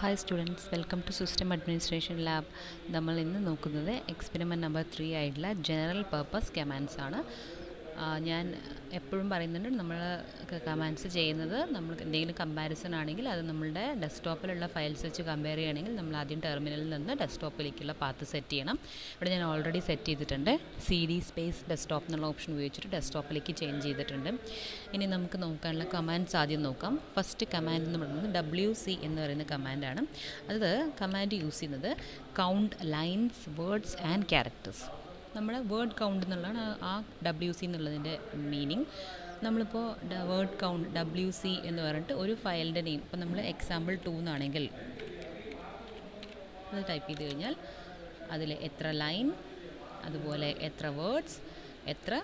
Hi students, welcome to system administration lab. നമ്മൾ ഇന്ന് നോക്കുന്നത് എക്സ്പെരിമെൻറ്റ് നമ്പർ 3 ആയിട്ടുള്ള ജനറൽ പർപ്പസ് കമാൻഡ്സ് ആണ്. ഞാൻ എപ്പോഴും പറയുന്നുണ്ട്, നമ്മൾ കമാൻഡ്സ് ചെയ്യുന്നത് നമ്മൾ എന്തെങ്കിലും കമ്പാരിസൺ ആണെങ്കിൽ അത് നമ്മളുടെ ഡെസ്ക്ടോപ്പിലുള്ള ഫയൽസ് വെച്ച് കമ്പയർ ചെയ്യുകയാണെങ്കിൽ നമ്മൾ ആദ്യം ടെർമിനലിൽ നിന്ന് ഡെസ്ക്ടോപ്പിലേക്കുള്ള പാത്ത് സെറ്റ് ചെയ്യണം. ഇവിടെ ഞാൻ ഓൾറെഡി സെറ്റ് ചെയ്തിട്ടുണ്ട്. CD സ്പേസ് ഡെസ്ക്ടോപ്പ് എന്നുള്ള ഓപ്ഷൻ ഉപയോഗിച്ചിട്ട് ഡെസ്ക്ടോപ്പിലേക്ക് ചേഞ്ച് ചെയ്തിട്ടുണ്ട്. ഇനി നമുക്ക് നോക്കാനുള്ള കമാൻഡ്സ് ആദ്യം നോക്കാം. ഫസ്റ്റ് കമാൻഡ് എന്ന് പറയുന്നത് WC എന്ന് പറയുന്ന കമാൻഡാണ്. അത് കമാൻഡ് യൂസ് ചെയ്യുന്നത് count lines, words and characters. നമ്മുടെ വേർഡ് കൗണ്ട് എന്നുള്ളതാണ് ആ WC എന്നുള്ളതിൻ്റെ മീനിങ്. നമ്മളിപ്പോൾ വേർഡ് കൗണ്ട് WC എന്ന് പറഞ്ഞിട്ട് ഒരു ഫയലിൻ്റെ നെയിം, ഇപ്പോൾ നമ്മൾ എക്സാമ്പിൾ 2 എന്നാണെങ്കിൽ അത് ടൈപ്പ് ചെയ്ത് കഴിഞ്ഞാൽ അതിൽ എത്ര ലൈൻ, അതുപോലെ എത്ര വേർഡ്സ്, എത്ര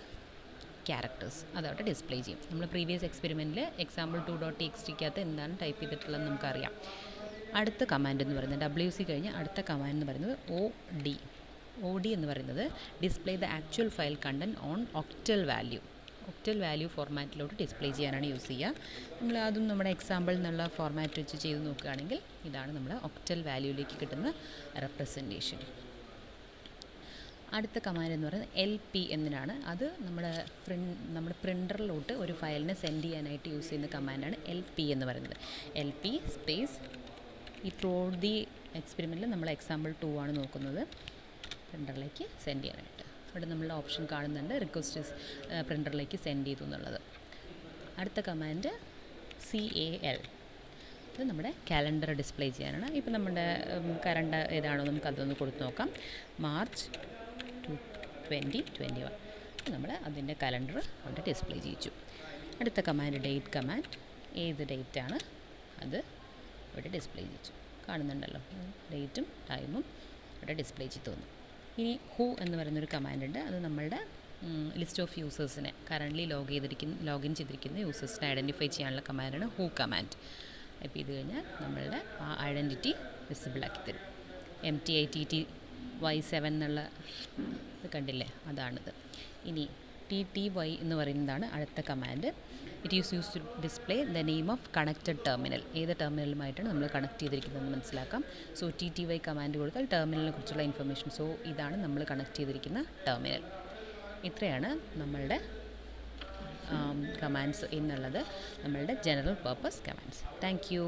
ക്യാരക്ടേഴ്സ് അതവിടെ ഡിസ്പ്ലേ ചെയ്യും. നമ്മൾ പ്രീവിയസ് എക്സ്പെരിമെൻറ്റിൽ എക്സാമ്പിൾ 2.txt എന്താണ് ടൈപ്പ് ചെയ്തിട്ടുള്ളതെന്ന് നമുക്കറിയാം. അടുത്ത കമാൻഡ് എന്ന് പറയുന്നത് WC കഴിഞ്ഞ് അടുത്ത കമാൻഡ് എന്ന് പറയുന്നത് OD എന്ന് പറയുന്നത് display the actual file content on octal value ഫോർമാറ്റിലോട്ട് ഡിസ്പ്ലേ ചെയ്യാനാണ് യൂസ് ചെയ്യുക. നമ്മൾ അതും നമ്മുടെ എക്സാമ്പിൾ എന്നുള്ള ഫോർമാറ്റ് വെച്ച് ചെയ്ത് നോക്കുകയാണെങ്കിൽ ഇതാണ് നമ്മുടെ ഒക്ടൽ വാല്യൂയിലേക്ക് കിട്ടുന്ന റെപ്രസെൻറ്റേഷൻ. അടുത്ത കമാൻഡ് എന്ന് പറയുന്നത് LP എന്നതിനാണ്. അത് നമ്മുടെ പ്രിൻ്ററിലോട്ട് ഒരു ഫയലിനെ സെൻഡ് ചെയ്യാനായിട്ട് യൂസ് ചെയ്യുന്ന കമാൻഡാണ് LP എന്ന് പറയുന്നത്. LP സ്പേസ് ഈ ത്രൂ ദി എക്സ്പെരിമെൻറ്റിൽ നമ്മൾ എക്സാമ്പിൾ 2 ആണ് നോക്കുന്നത്, പ്രിൻ്ററിലേക്ക് സെൻഡ് ചെയ്യാനായിട്ട്. ഇവിടെ നമ്മളുടെ ഓപ്ഷൻ കാണുന്നുണ്ട്, റിക്വസ്റ്റ് പ്രിൻ്ററിലേക്ക് സെൻഡ് ചെയ്തു എന്നുള്ളത്. അടുത്ത കമാൻഡ് CAL, ഇത് നമ്മുടെ കാലണ്ടർ ഡിസ്പ്ലേ ചെയ്യാനാണ്. ഇപ്പോൾ നമ്മുടെ കറണ്ട് ഏതാണോ നമുക്കതൊന്ന് കൊടുത്ത് നോക്കാം. മാർച്ച് 2021 നമ്മൾ അതിൻ്റെ കലണ്ടർ അവിടെ ഡിസ്പ്ലേ ചെയ്യിച്ചു. അടുത്ത കമാൻഡ് ഡേറ്റ് കമാൻഡ്, ഏത് ഡേറ്റാണ് അത് ഇവിടെ ഡിസ്പ്ലേ ചെയ്യിച്ചു. കാണുന്നുണ്ടല്ലോ, ഡേറ്റും ടൈമും ഇവിടെ ഡിസ്പ്ലേ ചെയ്ത് തോന്നും. ഇനി ഹൂ എന്ന് പറയുന്നൊരു കമാൻഡ് ഉണ്ട്. അത് നമ്മളുടെ ലിസ്റ്റ് ഓഫ് യൂസേഴ്സിനെ കറൻ്റ്ലി ലോഗിൻ ചെയ്തിരിക്കുന്ന യൂസേഴ്സിനെ ഐഡൻറ്റിഫൈ ചെയ്യാനുള്ള കമാൻഡാണ് ഹൂ കമാൻഡ്. ടൈപ്പ് ചെയ്ത് കഴിഞ്ഞാൽ നമ്മളുടെ ആ ഐഡൻറ്റിറ്റി വിസിബിൾ ആക്കി തരും. MTITTY7 എന്നുള്ള ഇത് കണ്ടില്ലേ, അതാണിത്. ഇനി TTY എന്ന് പറയുന്നതാണ് അടുത്ത command. It is use to display the name of connected terminal. ഏത് ടെർമിനലുമായിട്ടാണ് നമ്മൾ കണക്ട് ചെയ്തിരിക്കുന്നതെന്ന് മനസ്സിലാക്കാം. സോ TTY കമാൻഡ് കൊടുത്താൽ ടെർമിനലിനെ കുറിച്ചുള്ള ഇൻഫർമേഷൻ. സോ ഇതാണ് നമ്മൾ കണക്ട് ചെയ്തിരിക്കുന്ന ടെർമിനൽ. ഇത്രയാണ് നമ്മളുടെ കമാൻഡ്സ് എന്നുള്ളത്, നമ്മളുടെ general purpose commands. Thank you.